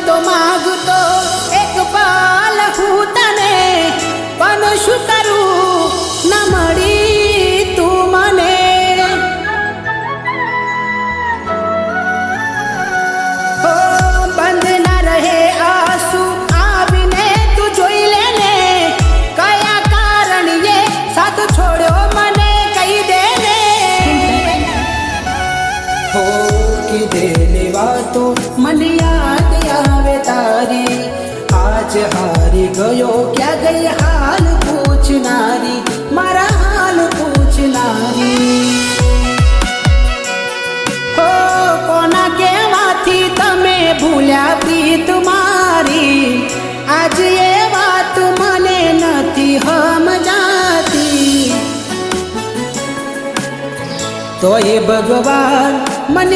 તો માગતો એક પાલ હું તને, પણ શું કરું ન મળી તું મને. હો બંધ ના રહે આંસુ આવીને તું જોઈ લે ને, કયા કારણે સાથ છોડ્યો મને કહી દે ને. હો કીધેલી વાતો મને યાદ આવે તારી, આજ હારી ગયો ક્યાં ગઈ હાલ પૂછનારી, મારા હાલ પૂછનારી. હો કોના કહેવાથી તમે ભૂલ્યા પ્રીત મારી, આજ એ વાત મને નથી સમજાતી. તો એ ભગવાન મને